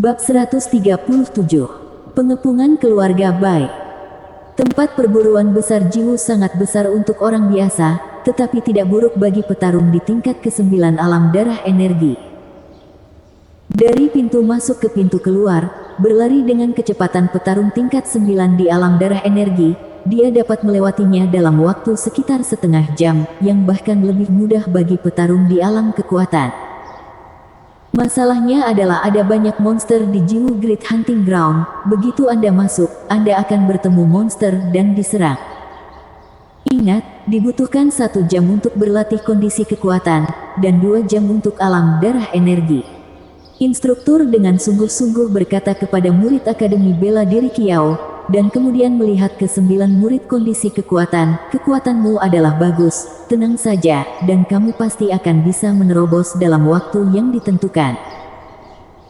Bab 137. Pengepungan keluarga Bai. Tempat perburuan besar Jiwu sangat besar untuk orang biasa, tetapi tidak buruk bagi petarung di tingkat ke-9 alam darah energi. Dari pintu masuk ke pintu keluar, berlari dengan kecepatan petarung tingkat 9 di alam darah energi, dia dapat melewatinya dalam waktu sekitar setengah jam, yang bahkan lebih mudah bagi petarung di alam kekuatan. Masalahnya adalah ada banyak monster di Jiwu Great Hunting Ground. Begitu Anda masuk, Anda akan bertemu monster dan diserang. Ingat, dibutuhkan 1 jam untuk berlatih kondisi kekuatan, dan 2 jam untuk alam darah energi. Instruktur dengan sungguh-sungguh berkata kepada murid Akademi Bela Diri Kiao, dan kemudian melihat ke 9 murid kondisi kekuatan. Kekuatanmu adalah bagus, tenang saja, dan kamu pasti akan bisa menerobos dalam waktu yang ditentukan.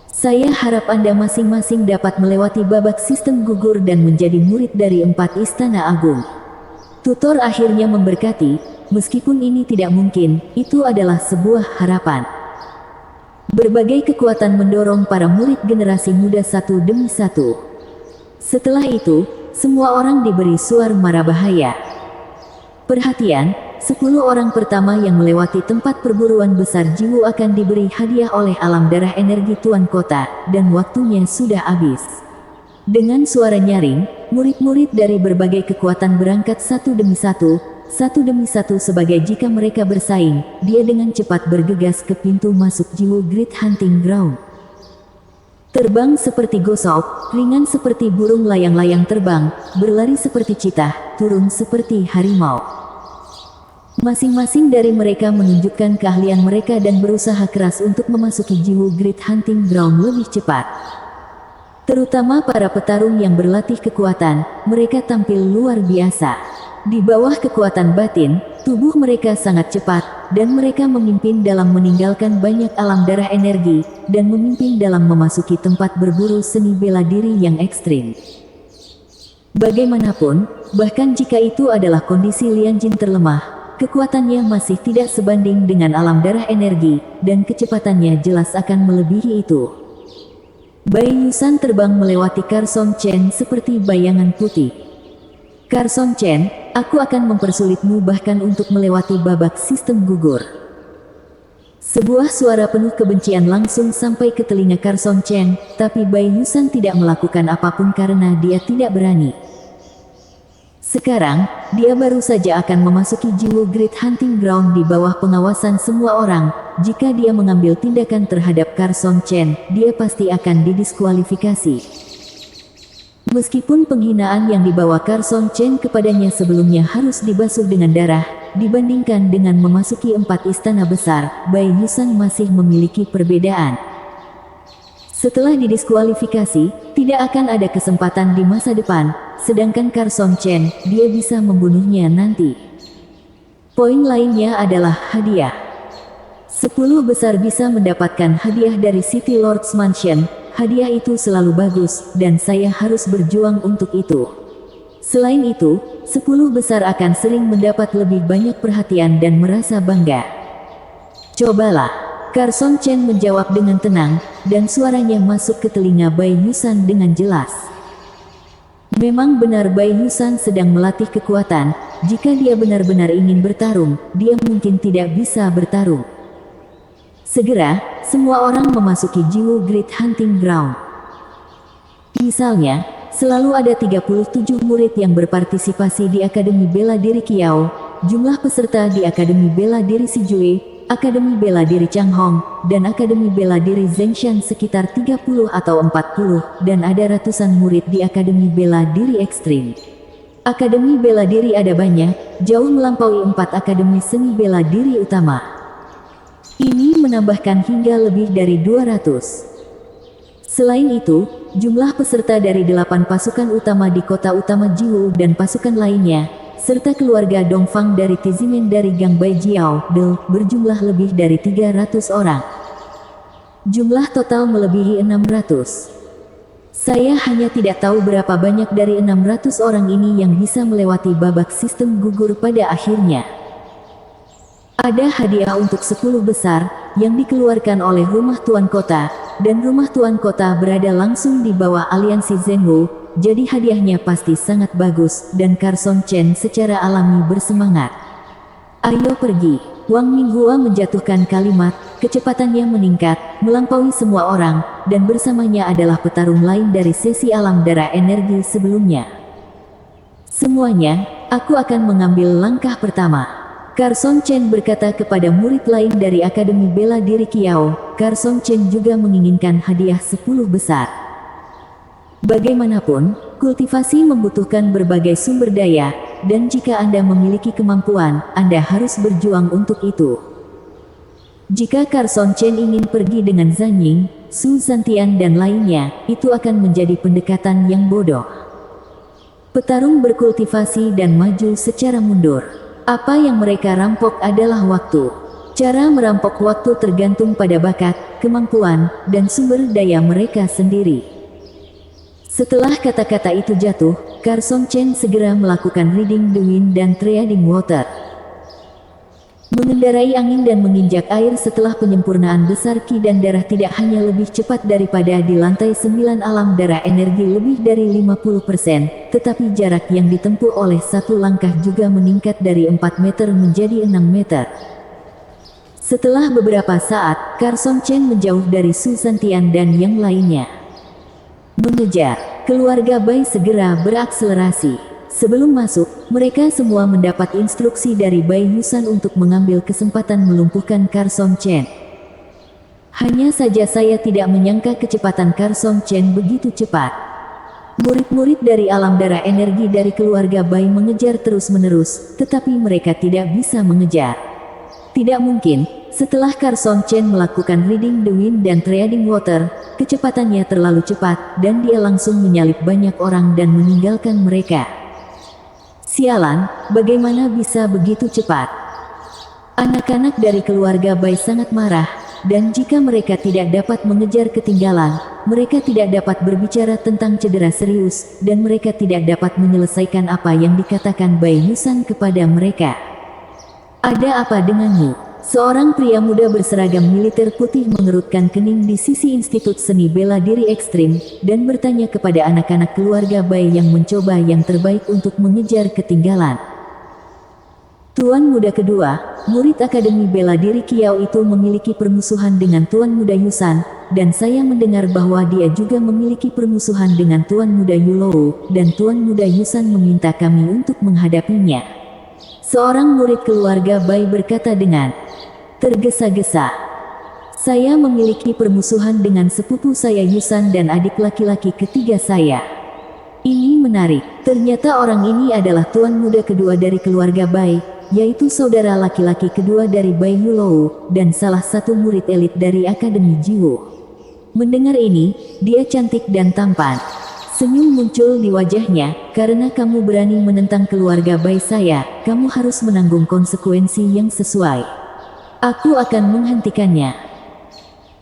Saya harap Anda masing-masing dapat melewati babak sistem gugur dan menjadi murid dari 4 Istana Agung. Tutor akhirnya memberkati, meskipun ini tidak mungkin, itu adalah sebuah harapan. Berbagai kekuatan mendorong para murid generasi muda satu demi satu. Setelah itu, semua orang diberi suar mara bahaya. Perhatian, 10 orang pertama yang melewati tempat perburuan besar Jiwu akan diberi hadiah oleh alam darah energi Tuan Kota, dan waktunya sudah habis. Dengan suara nyaring, murid-murid dari berbagai kekuatan berangkat satu demi satu sebagai jika mereka bersaing. Dia dengan cepat bergegas ke pintu masuk Jiwu Great Hunting Ground. Terbang seperti gosok, ringan seperti burung layang-layang terbang, berlari seperti citah, turun seperti harimau. Masing-masing dari mereka menunjukkan keahlian mereka dan berusaha keras untuk memasuki Jiwu Great Hunting Ground lebih cepat. Terutama para petarung yang berlatih kekuatan, mereka tampil luar biasa. Di bawah kekuatan batin, tubuh mereka sangat cepat, dan mereka memimpin dalam meninggalkan banyak alam darah energi, dan memimpin dalam memasuki tempat berburu seni bela diri yang ekstrim. Bagaimanapun, bahkan jika itu adalah kondisi Lian Jin terlemah, kekuatannya masih tidak sebanding dengan alam darah energi, dan kecepatannya jelas akan melebihi itu. Bai Yusan terbang melewati Karsong Chen seperti bayangan putih. Karsong Chen, aku akan mempersulitmu bahkan untuk melewati babak sistem gugur. Sebuah suara penuh kebencian langsung sampai ke telinga Karsong Chen, tapi Bai Yusan tidak melakukan apapun karena dia tidak berani. Sekarang, dia baru saja akan memasuki Jiwu Great Hunting Ground di bawah pengawasan semua orang. Jika dia mengambil tindakan terhadap Karsong Chen, dia pasti akan didiskualifikasi. Meskipun penghinaan yang dibawa Karsong Chen kepadanya sebelumnya harus dibasuh dengan darah, dibandingkan dengan memasuki 4 istana besar, Bai Yusan masih memiliki perbedaan. Setelah didiskualifikasi, tidak akan ada kesempatan di masa depan, sedangkan Karsong Chen, dia bisa membunuhnya nanti. Poin lainnya adalah hadiah. 10 besar bisa mendapatkan hadiah dari City Lord's Mansion. Hadiah itu selalu bagus, dan saya harus berjuang untuk itu. Selain itu, 10 besar akan sering mendapat lebih banyak perhatian dan merasa bangga. Cobalah, Karsong Chen menjawab dengan tenang, dan suaranya masuk ke telinga Bai Yusan dengan jelas. Memang benar Bai Yusan sedang melatih kekuatan. Jika dia benar-benar ingin bertarung, dia mungkin tidak bisa bertarung. Segera, semua orang memasuki Jiwu Great Hunting Ground. Misalnya, selalu ada 37 murid yang berpartisipasi di Akademi Bela Diri Kiao, jumlah peserta di Akademi Bela Diri Sijue, Akademi Bela Diri Changhong, dan Akademi Bela Diri Zhengshan sekitar 30 atau 40, dan ada ratusan murid di Akademi Bela Diri Ekstrim. Akademi Bela Diri ada banyak, jauh melampaui 4 Akademi Seni Bela Diri utama. Ini menambahkan hingga lebih dari 200. Selain itu, jumlah peserta dari 8 pasukan utama di kota utama Jiwu dan pasukan lainnya, serta keluarga Dongfang dari Tizimen dari Gang Bai Jiao, berjumlah lebih dari 300 orang. Jumlah total melebihi 600. Saya hanya tidak tahu berapa banyak dari 600 orang ini yang bisa melewati babak sistem gugur pada akhirnya. Ada hadiah untuk 10 besar, yang dikeluarkan oleh rumah Tuan Kota, dan rumah tuan kota berada langsung di bawah aliansi Zhenwu, jadi hadiahnya pasti sangat bagus, dan Carson Chen secara alami bersemangat. Ayo pergi. Wang Minghua menjatuhkan kalimat, kecepatannya meningkat, melampaui semua orang, dan bersamanya adalah petarung lain dari sesi alam darah energi sebelumnya. Semuanya, aku akan mengambil langkah pertama. Carson Chen berkata kepada murid lain dari Akademi Bela Diri Kiao. Carson Chen juga menginginkan hadiah 10 besar. Bagaimanapun, kultivasi membutuhkan berbagai sumber daya, dan jika Anda memiliki kemampuan, Anda harus berjuang untuk itu. Jika Carson Chen ingin pergi dengan Zhang Ying, Su Zhantian dan lainnya, itu akan menjadi pendekatan yang bodoh. Petarung berkultivasi dan maju secara mundur. Apa yang mereka rampok adalah waktu. Cara merampok waktu tergantung pada bakat, kemampuan, dan sumber daya mereka sendiri. Setelah kata-kata itu jatuh, Carson Chen segera melakukan Reading the Wind dan Treading Water. Mengendarai angin dan menginjak air setelah penyempurnaan besar ki dan darah tidak hanya lebih cepat daripada di lantai 9 alam darah energi lebih dari 50%, tetapi jarak yang ditempuh oleh satu langkah juga meningkat dari 4 meter menjadi 6 meter. Setelah beberapa saat, Carson Chen menjauh dari Su Zhantian dan yang lainnya. Mengejar, keluarga Bai segera berakselerasi. Sebelum masuk, mereka semua mendapat instruksi dari Bai Yusan untuk mengambil kesempatan melumpuhkan Carson Chen. Hanya saja saya tidak menyangka kecepatan Carson Chen begitu cepat. Murid-murid dari alam darah energi dari keluarga Bai mengejar terus-menerus, tetapi mereka tidak bisa mengejar. Tidak mungkin, setelah Carson Chen melakukan Reading the Wind dan Treading Water, kecepatannya terlalu cepat, dan dia langsung menyalip banyak orang dan meninggalkan mereka. Sialan, bagaimana bisa begitu cepat? Anak-anak dari keluarga Bai sangat marah, dan jika mereka tidak dapat mengejar ketinggalan, mereka tidak dapat berbicara tentang cedera serius, dan mereka tidak dapat menyelesaikan apa yang dikatakan Bai Yusan kepada mereka. Ada apa denganmu? Seorang pria muda berseragam militer putih mengerutkan kening di sisi Institut Seni Bela Diri Ekstrim, dan bertanya kepada anak-anak keluarga Bai yang mencoba yang terbaik untuk mengejar ketinggalan. Tuan muda kedua, murid Akademi Bela Diri Kiao itu memiliki permusuhan dengan Tuan muda Yusan, dan saya mendengar bahwa dia juga memiliki permusuhan dengan Tuan muda Yulou, dan Tuan muda Yusan meminta kami untuk menghadapinya. Seorang murid keluarga Bai berkata dengan tergesa-gesa. Saya memiliki permusuhan dengan sepupu saya Yusan dan adik laki-laki ketiga saya. Ini menarik, ternyata orang ini adalah tuan muda kedua dari keluarga Bai, yaitu saudara laki-laki kedua dari Bai Yulou, dan salah satu murid elit dari Akademi Jiwu. Mendengar ini, dia cantik dan tampan. Senyum muncul di wajahnya, karena kamu berani menentang keluarga Bai saya, kamu harus menanggung konsekuensi yang sesuai. Aku akan menghentikannya.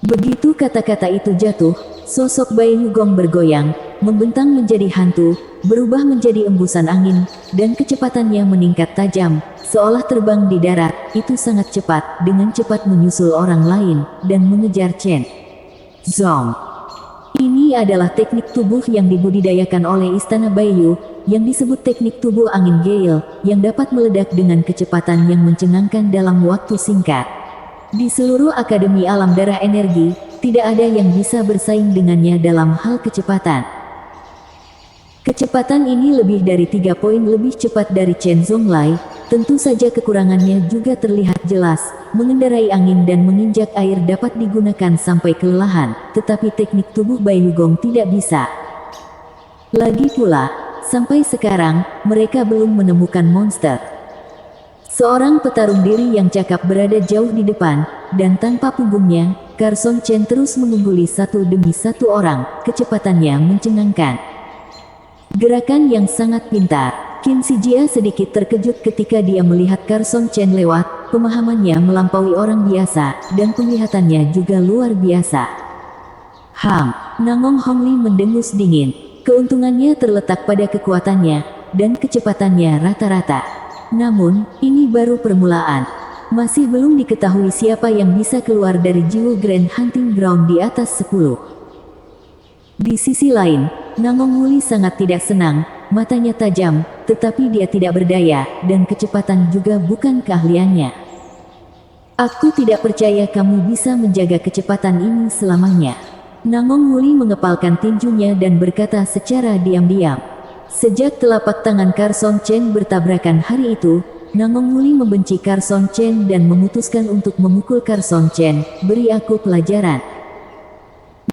Begitu kata-kata itu jatuh, sosok Bai Yugong bergoyang, membentang menjadi hantu, berubah menjadi embusan angin, dan kecepatannya meningkat tajam, seolah terbang di darat. Itu sangat cepat, dengan cepat menyusul orang lain, dan mengejar Chen Zong. Ini adalah teknik tubuh yang dibudidayakan oleh Istana Baiyu, yang disebut teknik tubuh angin gale, yang dapat meledak dengan kecepatan yang mencengangkan dalam waktu singkat. Di seluruh Akademi Alam Darah Energi, tidak ada yang bisa bersaing dengannya dalam hal kecepatan. Kecepatan ini lebih dari 3 poin lebih cepat dari Chen Zonglai. Tentu saja kekurangannya juga terlihat jelas. Mengendarai angin dan menginjak air dapat digunakan sampai kelelahan, tetapi teknik tubuh Bai Yugong tidak bisa. Lagi pula, sampai sekarang, mereka belum menemukan monster. Seorang petarung diri yang cakap berada jauh di depan, dan tanpa punggungnya, Carson Chen terus mengungguli satu demi satu orang, kecepatannya mencengangkan. Gerakan yang sangat pintar. Qin Shijia sedikit terkejut ketika dia melihat Carson Chen lewat, pemahamannya melampaui orang biasa, dan penglihatannya juga luar biasa. Nangong Hongli mendengus dingin. Keuntungannya terletak pada kekuatannya, dan kecepatannya rata-rata. Namun, ini baru permulaan. masih belum diketahui siapa yang bisa keluar dari Jiwo Grand Hunting Ground di atas 10. Di sisi lain, Nangong Wuli sangat tidak senang, matanya tajam, tetapi dia tidak berdaya, dan kecepatan juga bukan keahliannya. Aku tidak percaya kamu bisa menjaga kecepatan ini selamanya. Nangong Wuli mengepalkan tinjunya dan berkata secara diam-diam. Sejak telapak tangan Carson Chen bertabrakan hari itu, Nangong Wuli membenci Carson Chen dan memutuskan untuk memukul Carson Chen. Beri aku pelajaran.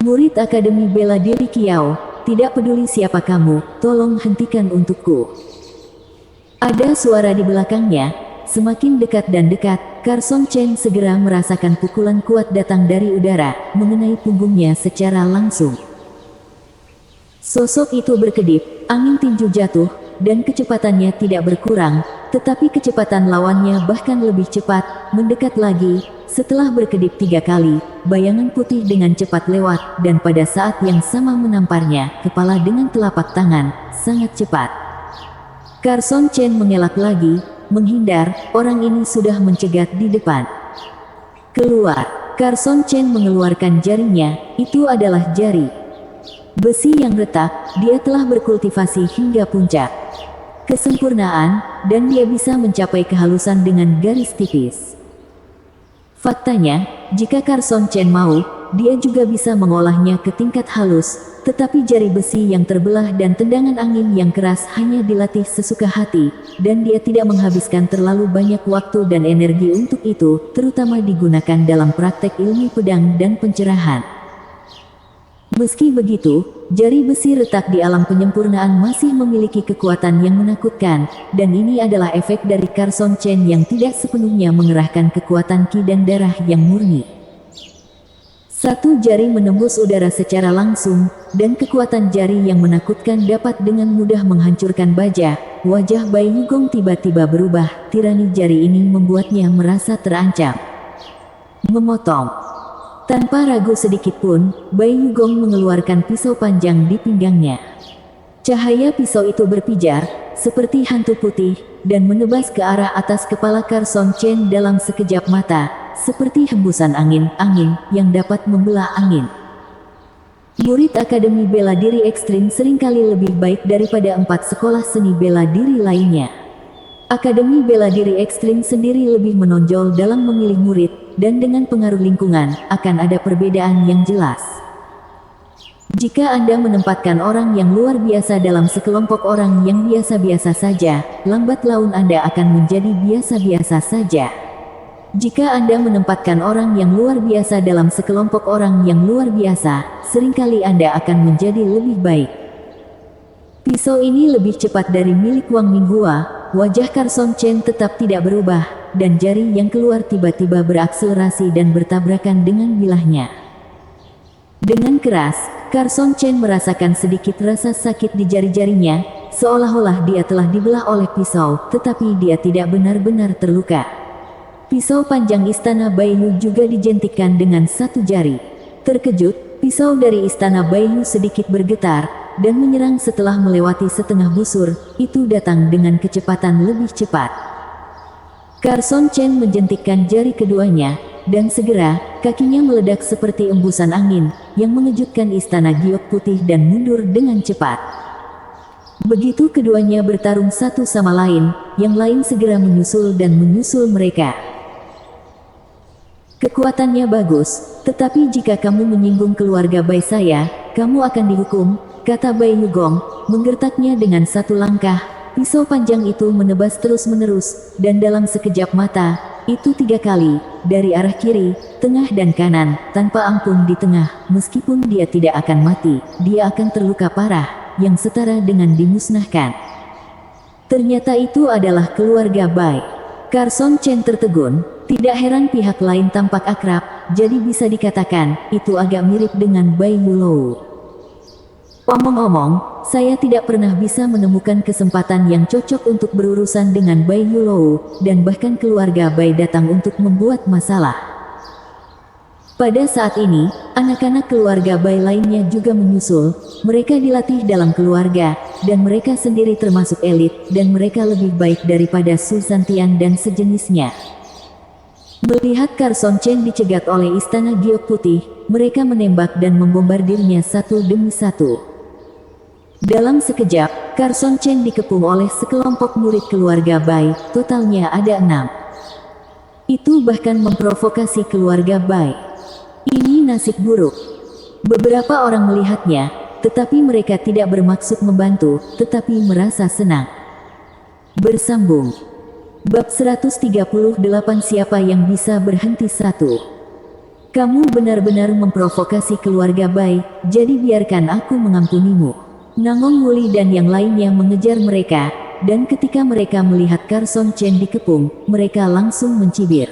Murid Akademi Bela Diri Kiao, tidak peduli siapa kamu, tolong hentikan untukku. Ada suara di belakangnya, semakin dekat dan dekat. Carson Chen segera merasakan pukulan kuat datang dari udara, mengenai punggungnya secara langsung. Sosok itu berkedip, angin tinju jatuh, dan kecepatannya tidak berkurang, tetapi kecepatan lawannya bahkan lebih cepat, mendekat lagi. Setelah berkedip 3 kali, bayangan putih dengan cepat lewat, dan pada saat yang sama menamparnya, kepala dengan telapak tangan, sangat cepat. Carson Chen mengelak lagi, menghindar, orang ini sudah mencegat di depan. Keluar, Carson Chen mengeluarkan jarinya, itu adalah jari besi yang retak, dia telah berkultivasi hingga puncak kesempurnaan, dan dia bisa mencapai kehalusan dengan garis tipis. Faktanya, jika Carson Chen mau, dia juga bisa mengolahnya ke tingkat halus, tetapi jari besi yang terbelah dan tendangan angin yang keras hanya dilatih sesuka hati, dan dia tidak menghabiskan terlalu banyak waktu dan energi untuk itu, terutama digunakan dalam praktek ilmu pedang dan pencerahan. Meski begitu, jari besi retak di alam penyempurnaan masih memiliki kekuatan yang menakutkan, dan ini adalah efek dari Carson Chen yang tidak sepenuhnya mengerahkan kekuatan ki dan darah yang murni. Satu jari menembus udara secara langsung, dan kekuatan jari yang menakutkan dapat dengan mudah menghancurkan baja. Wajah Bai Yugong tiba-tiba berubah, tirani jari ini membuatnya merasa terancam. Memotong. Tanpa ragu sedikit pun, Bai Yugong mengeluarkan pisau panjang di pinggangnya. Cahaya pisau itu berpijar, seperti hantu putih, dan menebas ke arah atas kepala Carson Chen dalam sekejap mata, seperti hembusan angin yang dapat membelah angin. Murid Akademi Bela Diri Ekstrim seringkali lebih baik daripada 4 sekolah seni bela diri lainnya. Akademi Bela Diri Ekstrim sendiri lebih menonjol dalam memilih murid, dan dengan pengaruh lingkungan, akan ada perbedaan yang jelas. Jika Anda menempatkan orang yang luar biasa dalam sekelompok orang yang biasa-biasa saja, lambat laun Anda akan menjadi biasa-biasa saja. Jika Anda menempatkan orang yang luar biasa dalam sekelompok orang yang luar biasa, seringkali Anda akan menjadi lebih baik. Pisau ini lebih cepat dari milik Wang Minghua. Wajah Carson Chen tetap tidak berubah, dan jari yang keluar tiba-tiba berakselerasi dan bertabrakan dengan bilahnya. Dengan keras, Carson Chen merasakan sedikit rasa sakit di jari-jarinya, seolah-olah dia telah dibelah oleh pisau, tetapi dia tidak benar-benar terluka. Pisau panjang istana Baiyu juga dijentikkan dengan satu jari. Terkejut, pisau dari istana Baiyu sedikit bergetar, dan menyerang setelah melewati setengah busur, itu datang dengan kecepatan lebih cepat. Carson Chen menjentikkan jari keduanya, dan segera, kakinya meledak seperti embusan angin, yang mengejutkan istana giok putih dan mundur dengan cepat. Begitu keduanya bertarung satu sama lain, yang lain segera menyusul dan menyusul mereka. Kekuatannya bagus, tetapi jika kamu menyinggung keluarga Bai saya, kamu akan dihukum, kata Bai Yugong, menggertaknya dengan satu langkah. Pisau panjang itu menebas terus-menerus, dan dalam sekejap mata, itu 3 kali, dari arah kiri, tengah dan kanan, tanpa ampun di tengah. Meskipun dia tidak akan mati, dia akan terluka parah, yang setara dengan dimusnahkan. Ternyata itu adalah keluarga Bai. Carson Chen tertegun, tidak heran pihak lain tampak akrab, jadi bisa dikatakan, itu agak mirip dengan Bai Yulou. Omong-omong, saya tidak pernah bisa menemukan kesempatan yang cocok untuk berurusan dengan Bai Yulou, dan bahkan keluarga Bai datang untuk membuat masalah. Pada saat ini, anak-anak keluarga Bai lainnya juga menyusul. Mereka dilatih dalam keluarga, dan mereka sendiri termasuk elit, dan mereka lebih baik daripada Su Santian dan sejenisnya. Melihat Carson Chen dicegat oleh Istana Giok Putih, mereka menembak dan membombardirnya satu demi satu. Dalam sekejap, Carson Chen dikepung oleh sekelompok murid keluarga Bai, totalnya ada 6. Itu bahkan memprovokasi keluarga Bai. Ini nasib buruk. Beberapa orang melihatnya, tetapi mereka tidak bermaksud membantu, tetapi merasa senang. Bersambung. Bab 138 Siapa yang bisa berhenti satu? Kamu benar-benar memprovokasi keluarga Bai, jadi biarkan aku mengampunimu. Nangong Wuli dan yang lainnya mengejar mereka, dan ketika mereka melihat Carson Chen dikepung, mereka langsung mencibir.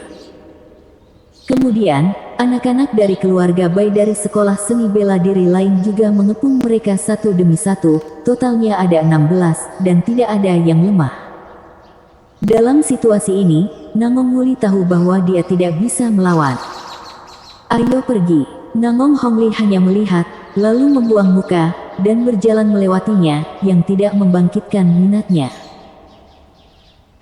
Kemudian, anak-anak dari keluarga Bai dari sekolah seni bela diri lain juga mengepung mereka satu demi satu, totalnya ada 16, dan tidak ada yang lemah. Dalam situasi ini, Nangong Wuli tahu bahwa dia tidak bisa melawan. Ayo pergi. Nangong Hongli hanya melihat, lalu membuang muka, dan berjalan melewatinya, yang tidak membangkitkan minatnya.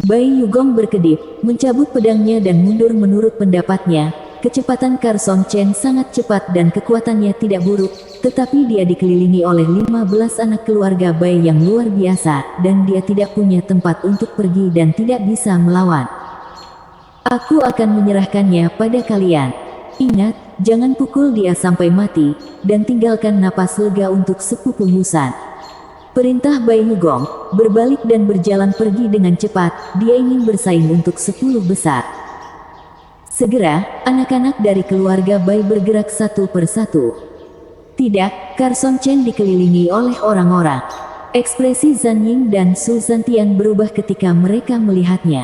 Bai Yugong berkedip, mencabut pedangnya dan mundur menurut pendapatnya. Kecepatan Carson Chen sangat cepat dan kekuatannya tidak buruk, tetapi dia dikelilingi oleh 15 anak keluarga Bai yang luar biasa, dan dia tidak punya tempat untuk pergi dan tidak bisa melawan. Aku akan menyerahkannya pada kalian. Ingat, jangan pukul dia sampai mati, dan tinggalkan napas lega untuk sepupu Yusan. Perintah Bai Yugong, berbalik dan berjalan pergi dengan cepat, dia ingin bersaing untuk 10 besar. Segera, anak-anak dari keluarga Bai bergerak satu persatu. Tidak, Carson Chen dikelilingi oleh orang-orang. Ekspresi Zan Ying dan Su Zantian berubah ketika mereka melihatnya.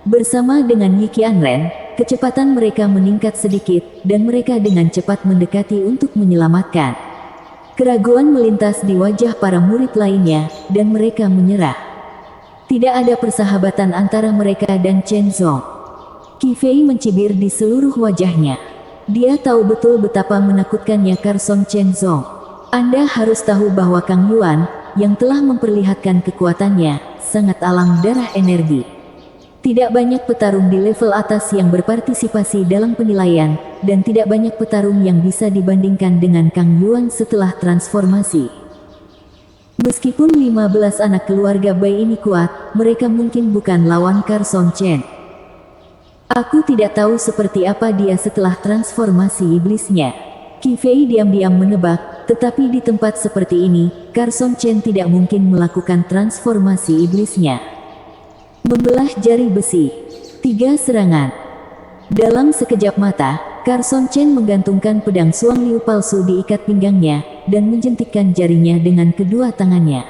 Bersama dengan Yi Qianren, kecepatan mereka meningkat sedikit, dan mereka dengan cepat mendekati untuk menyelamatkan. Keraguan melintas di wajah para murid lainnya, dan mereka menyerah. Tidak ada persahabatan antara mereka dan Chen Zong. Qi Fei mencibir di seluruh wajahnya. Dia tahu betul betapa menakutkannya Carson Chen Zong. Anda harus tahu bahwa Kang Yuan, yang telah memperlihatkan kekuatannya, sangat alang darah energi. Tidak banyak petarung di level atas yang berpartisipasi dalam penilaian, dan tidak banyak petarung yang bisa dibandingkan dengan Kang Yuan setelah transformasi. Meskipun 15 anak keluarga Bai ini kuat, mereka mungkin bukan lawan Carson Chen. Aku tidak tahu seperti apa dia setelah transformasi iblisnya. Qi Fei diam-diam menebak, tetapi di tempat seperti ini, Carson Chen tidak mungkin melakukan transformasi iblisnya. Membelah jari besi. 3 serangan. Dalam sekejap mata, Carson Chen menggantungkan pedang Suang Liu palsu di ikat pinggangnya, dan menjentikkan jarinya dengan kedua tangannya.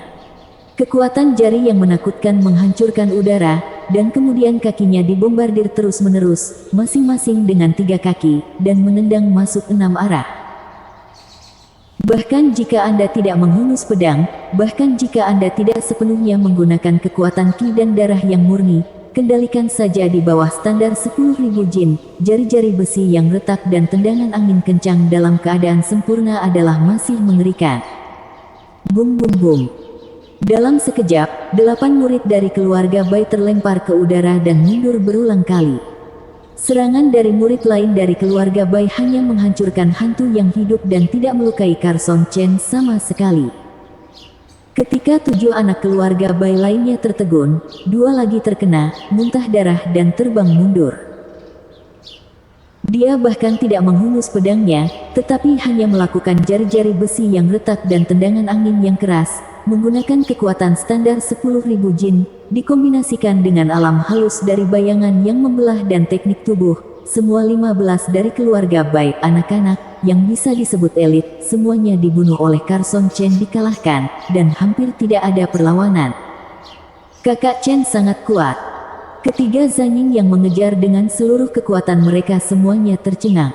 Kekuatan jari yang menakutkan menghancurkan udara, dan kemudian kakinya dibombardir terus-menerus, masing-masing dengan 3 kaki, dan menendang masuk 6 arah. Bahkan jika Anda tidak menghunus pedang, bahkan jika Anda tidak sepenuhnya menggunakan kekuatan Qi dan darah yang murni, kendalikan saja di bawah standar 10.000 jin, jari-jari besi yang retak dan tendangan angin kencang dalam keadaan sempurna adalah masih mengerikan. Bum bum bum. Dalam sekejap, 8 murid dari keluarga Bai terlempar ke udara dan mundur berulang kali. Serangan dari murid lain dari keluarga Bai hanya menghancurkan hantu yang hidup dan tidak melukai Carson Chen sama sekali. Ketika 7 anak keluarga Bai lainnya tertegun, 2 lagi terkena, muntah darah dan terbang mundur. Dia bahkan tidak menghunus pedangnya, tetapi hanya melakukan jari-jari besi yang retak dan tendangan angin yang keras, menggunakan kekuatan standar 10.000 jin, dikombinasikan dengan alam halus dari bayangan yang membelah dan teknik tubuh. Semua 15 dari keluarga Bai anak-anak, yang bisa disebut elit, semuanya dibunuh oleh Carson Chen dikalahkan, dan hampir tidak ada perlawanan. Kakak Chen sangat kuat. Ketiga Zan Ying yang mengejar dengan seluruh kekuatan mereka semuanya tercengang.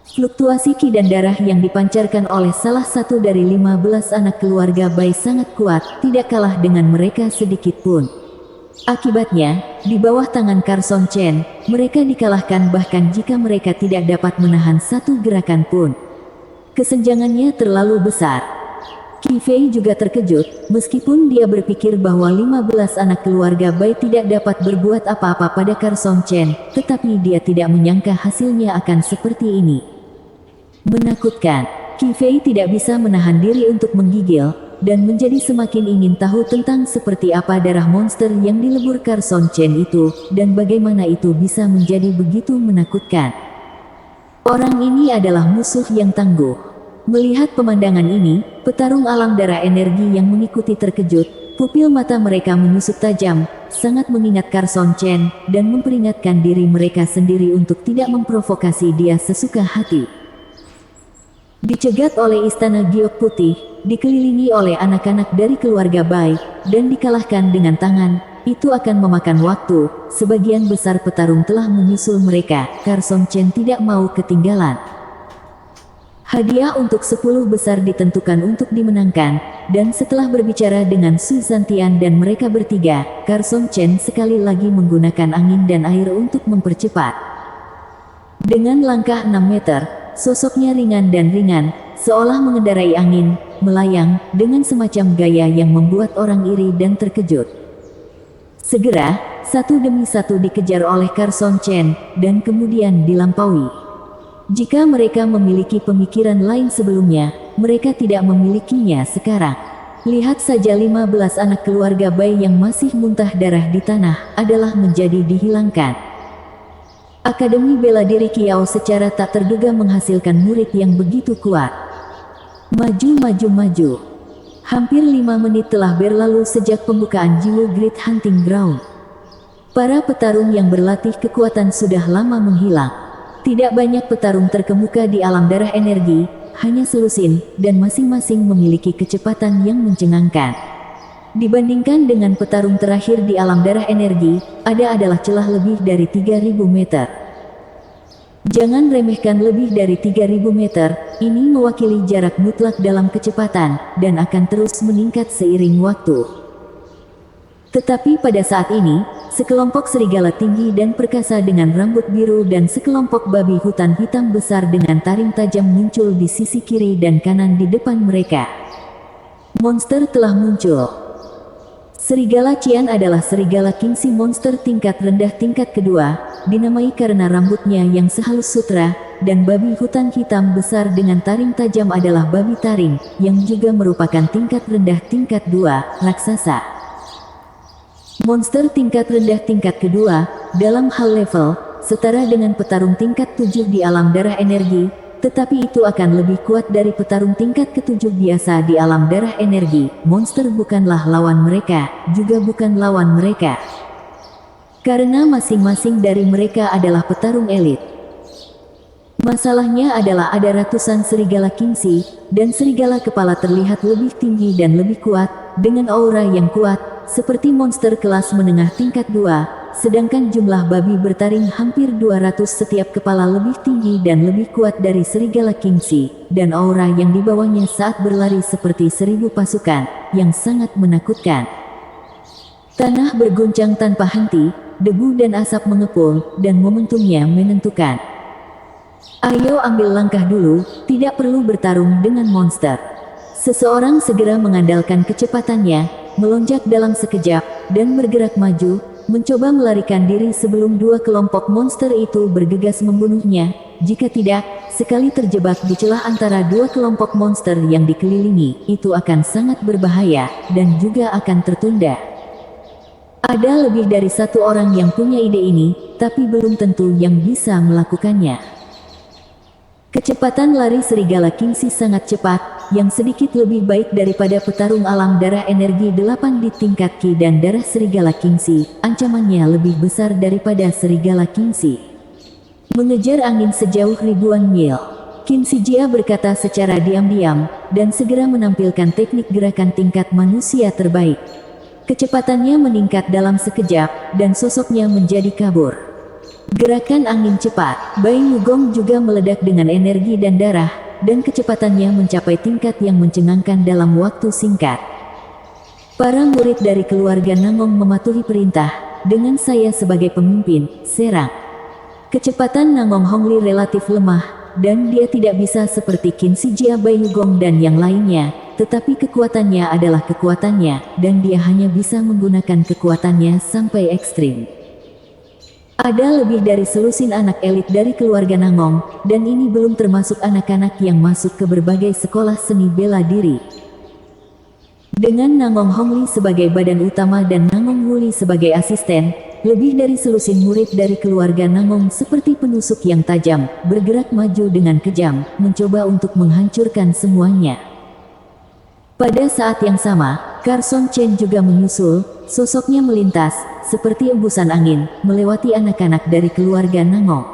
Fluktuasi Qi dan darah yang dipancarkan oleh salah satu dari 15 anak keluarga Bai sangat kuat, tidak kalah dengan mereka sedikit pun. Akibatnya, di bawah tangan Carson Chen, mereka dikalahkan bahkan jika mereka tidak dapat menahan satu gerakan pun. Kesenjangannya terlalu besar. Qi Qifei juga terkejut, meskipun dia berpikir bahwa 15 anak keluarga Bai tidak dapat berbuat apa-apa pada Carson Chen, tetapi dia tidak menyangka hasilnya akan seperti ini. Menakutkan, Qifei tidak bisa menahan diri untuk menggigil, dan menjadi semakin ingin tahu tentang seperti apa darah monster yang dilebur Carson Chen itu, dan bagaimana itu bisa menjadi begitu menakutkan. Orang ini adalah musuh yang tangguh. Melihat pemandangan ini, petarung alam darah energi yang mengikuti terkejut, pupil mata mereka menyusut tajam, sangat mengingat Carson Chen, dan memperingatkan diri mereka sendiri untuk tidak memprovokasi dia sesuka hati. Dicegat oleh istana giok putih, dikelilingi oleh anak-anak dari keluarga Bai, dan dikalahkan dengan tangan, itu akan memakan waktu. Sebagian besar petarung telah menyusul mereka, Carson Chen tidak mau ketinggalan. Hadiah untuk 10 besar ditentukan untuk dimenangkan, dan setelah berbicara dengan Su Zhantian dan mereka bertiga, Carson Chen sekali lagi menggunakan angin dan air untuk mempercepat. Dengan langkah 6 meter, sosoknya ringan dan ringan, seolah mengendarai angin, melayang, dengan semacam gaya yang membuat orang iri dan terkejut. Segera, satu demi satu dikejar oleh Carson Chen, dan kemudian dilampaui. Jika mereka memiliki pemikiran lain sebelumnya, mereka tidak memilikinya sekarang. Lihat saja 15 anak keluarga Bai yang masih muntah darah di tanah, adalah menjadi dihilangkan. Akademi Bela Diri Kiao secara tak terduga menghasilkan murid yang begitu kuat. Maju. Hampir 5 menit telah berlalu sejak pembukaan Jiwu Great Hunting Ground. Para petarung yang berlatih kekuatan sudah lama menghilang. Tidak banyak petarung terkemuka di alam darah energi, hanya selusin, dan masing-masing memiliki kecepatan yang mencengangkan. Dibandingkan dengan petarung terakhir di alam darah energi, ada adalah celah lebih dari 3000 meter. Jangan remehkan lebih dari 3000 meter, ini mewakili jarak mutlak dalam kecepatan, dan akan terus meningkat seiring waktu. Tetapi pada saat ini, sekelompok serigala tinggi dan perkasa dengan rambut biru dan sekelompok babi hutan hitam besar dengan taring tajam muncul di sisi kiri dan kanan di depan mereka. Monster telah muncul. Serigala Qian adalah serigala Kingxi monster tingkat rendah tingkat kedua, dinamai karena rambutnya yang sehalus sutra, dan babi hutan hitam besar dengan taring tajam adalah babi taring, yang juga merupakan tingkat rendah tingkat 2, raksasa. Monster tingkat rendah tingkat kedua, dalam hal level, setara dengan petarung tingkat 7 di alam darah energi, tetapi itu akan lebih kuat dari petarung tingkat ke-7 biasa di alam darah energi. Monster bukanlah lawan mereka, juga bukan lawan mereka. Karena masing-masing dari mereka adalah petarung elit. Masalahnya adalah ada ratusan serigala Kingxi, dan serigala kepala terlihat lebih tinggi dan lebih kuat, dengan aura yang kuat, seperti monster kelas menengah tingkat 2, sedangkan jumlah babi bertaring hampir 200 setiap kepala lebih tinggi dan lebih kuat dari serigala Kingxi, dan aura yang dibawanya saat berlari seperti 1000 pasukan, yang sangat menakutkan. Tanah berguncang tanpa henti, debu dan asap mengepul, dan momentumnya menentukan. Ayo ambil langkah dulu, tidak perlu bertarung dengan monster. Seseorang segera mengandalkan kecepatannya, melonjak dalam sekejap, dan bergerak maju, mencoba melarikan diri sebelum dua kelompok monster itu bergegas membunuhnya. Jika tidak, sekali terjebak di celah antara dua kelompok monster yang dikelilingi, itu akan sangat berbahaya, dan juga akan tertunda. Ada lebih dari satu orang yang punya ide ini, tapi belum tentu yang bisa melakukannya. Kecepatan lari serigala Kingxi sangat cepat, yang sedikit lebih baik daripada petarung alam darah energi 8 di tingkat Qi dan darah serigala Kingxi. Ancamannya lebih besar daripada serigala Kingxi. Mengejar angin sejauh ribuan mil. Qin Shijia berkata secara diam-diam, dan segera menampilkan teknik gerakan tingkat manusia terbaik. Kecepatannya meningkat dalam sekejap, dan sosoknya menjadi kabur. Gerakan angin cepat, Bai Yugong juga meledak dengan energi dan darah, dan kecepatannya mencapai tingkat yang mencengangkan dalam waktu singkat. Para murid dari keluarga Nangong mematuhi perintah, dengan saya sebagai pemimpin, serang. Kecepatan Nangong Hongli relatif lemah, dan dia tidak bisa seperti Qin Shijia Bai Yugong dan yang lainnya, tetapi kekuatannya adalah kekuatannya, dan dia hanya bisa menggunakan kekuatannya sampai ekstrim. Ada lebih dari selusin anak elit dari keluarga Nangong, dan ini belum termasuk anak-anak yang masuk ke berbagai sekolah seni bela diri. Dengan Nangong Hongli sebagai badan utama dan Nangong Wuli sebagai asisten, lebih dari selusin murid dari keluarga Nangong seperti penusuk yang tajam, bergerak maju dengan kejam, mencoba untuk menghancurkan semuanya. Pada saat yang sama, Carson Chen juga menyusul, sosoknya melintas, seperti embusan angin, melewati anak-anak dari keluarga Nangong.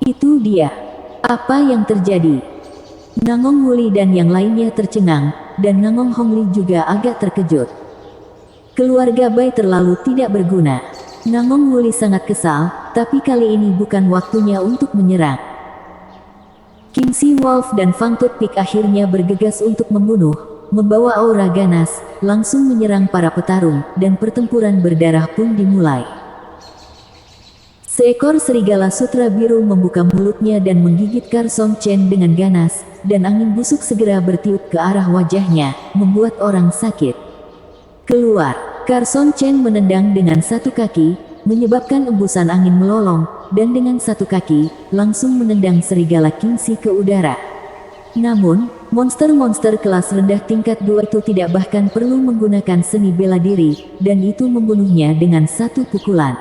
Itu dia. Apa yang terjadi? Nangong Wuli dan yang lainnya tercengang, dan Nangong Hongli juga agak terkejut. Keluarga Bai terlalu tidak berguna. Nangong Wuli sangat kesal, tapi kali ini bukan waktunya untuk menyerang. King Si Wolf dan Fang Tut Pik akhirnya bergegas untuk membunuh, membawa aura ganas, langsung menyerang para petarung, dan pertempuran berdarah pun dimulai. Seekor serigala sutra biru membuka mulutnya dan menggigit Carson Chen dengan ganas, dan angin busuk segera bertiup ke arah wajahnya, membuat orang sakit. Keluar! Carson Chen menendang dengan satu kaki, menyebabkan embusan angin melolong, dan dengan satu kaki, langsung menendang serigala King Si ke udara. Namun, monster-monster kelas rendah tingkat 2 itu tidak bahkan perlu menggunakan seni bela diri, dan itu membunuhnya dengan satu pukulan.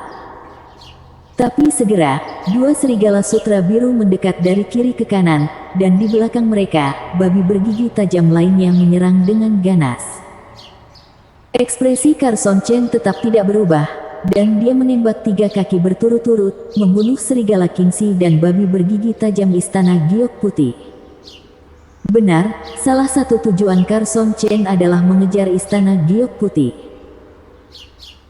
Tapi segera, dua serigala sutra biru mendekat dari kiri ke kanan, dan di belakang mereka, babi bergigi tajam lainnya menyerang dengan ganas. Ekspresi Carson Chen tetap tidak berubah, dan dia menembak 3 kaki berturut-turut, membunuh serigala King Si dan babi bergigi tajam istana giok putih. Benar, salah satu tujuan Carson Chen adalah mengejar istana giok putih.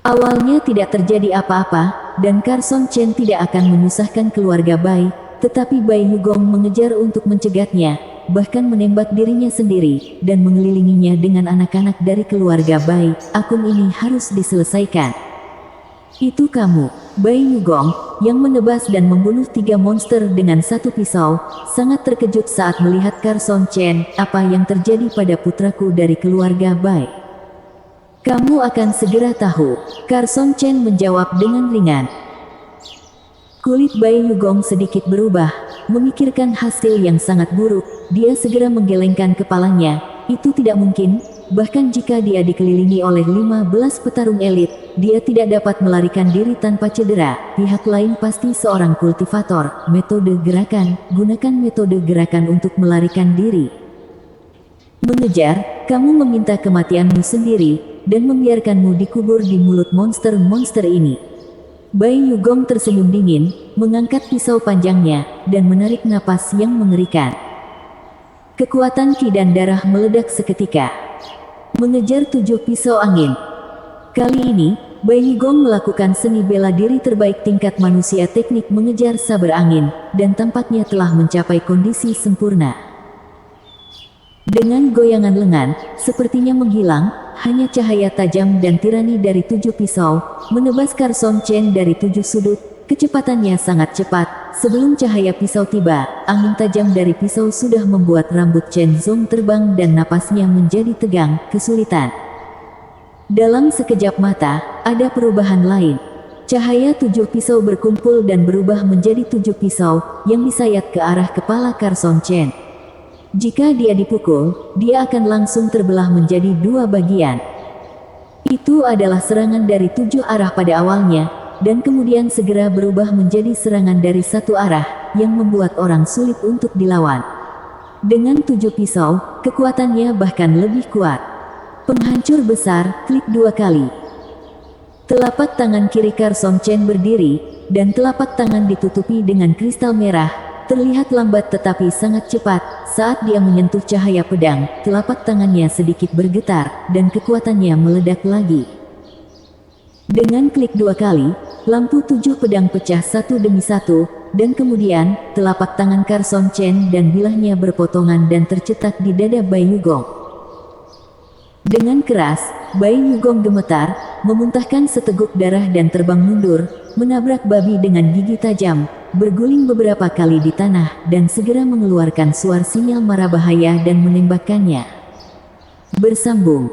Awalnya tidak terjadi apa-apa, dan Carson Chen tidak akan menyusahkan keluarga Bai, tetapi Bai Yugong mengejar untuk mencegatnya, bahkan menembak dirinya sendiri, dan mengelilinginya dengan anak-anak dari keluarga Bai. Akun ini harus diselesaikan. Itu kamu, Bai Yugong, yang menebas dan membunuh 3 monster dengan satu pisau, sangat terkejut saat melihat Carson Chen. Apa yang terjadi pada putraku dari keluarga Bai? Kamu akan segera tahu, Carson Chen menjawab dengan ringan. Kulit Bai Yugong sedikit berubah, memikirkan hasil yang sangat buruk. Dia segera menggelengkan kepalanya. Itu tidak mungkin, bahkan jika dia dikelilingi oleh 15 petarung elit, dia tidak dapat melarikan diri tanpa cedera. Pihak lain pasti seorang kultivator. Metode gerakan, gunakan metode gerakan untuk melarikan diri. Mengejar, kamu meminta kematianmu sendiri, dan membiarkanmu dikubur di mulut monster-monster ini. Bai Yugong tersenyum dingin, mengangkat pisau panjangnya, dan menarik napas yang mengerikan. Kekuatan ki dan darah meledak seketika. Mengejar 7 pisau angin. Kali ini, Bai Yugong melakukan seni bela diri terbaik tingkat manusia teknik mengejar saber angin, dan tampaknya telah mencapai kondisi sempurna. Dengan goyangan lengan, sepertinya menghilang, hanya cahaya tajam dan tirani dari 7 pisau, menebas Carson Chen dari 7 sudut. Kecepatannya sangat cepat. Sebelum cahaya pisau tiba, angin tajam dari pisau sudah membuat rambut Chen Zong terbang dan napasnya menjadi tegang, kesulitan. Dalam sekejap mata, ada perubahan lain. Cahaya 7 pisau berkumpul dan berubah menjadi 7 pisau, yang disayat ke arah kepala Carson Chen. Jika dia dipukul, dia akan langsung terbelah menjadi 2 bagian. Itu adalah serangan dari 7 arah pada awalnya, dan kemudian segera berubah menjadi serangan dari 1 arah, yang membuat orang sulit untuk dilawan. Dengan 7 pisau, kekuatannya bahkan lebih kuat. Penghancur besar, klik 2 kali. Telapak tangan kiri Carson Chen berdiri, dan telapak tangan ditutupi dengan kristal merah. Terlihat lambat tetapi sangat cepat. Saat dia menyentuh cahaya pedang, telapak tangannya sedikit bergetar, dan kekuatannya meledak lagi. Dengan klik 2 kali, lampu 7 pedang pecah satu demi satu, dan kemudian, telapak tangan Carson Chen dan bilahnya berpotongan dan tercetak di dada Bai Yugong. Dengan keras, Bai Yugong gemetar, memuntahkan seteguk darah dan terbang mundur, menabrak babi dengan gigi tajam, berguling beberapa kali di tanah, dan segera mengeluarkan suara sinyal mara bahaya dan menembakkannya. Bersambung.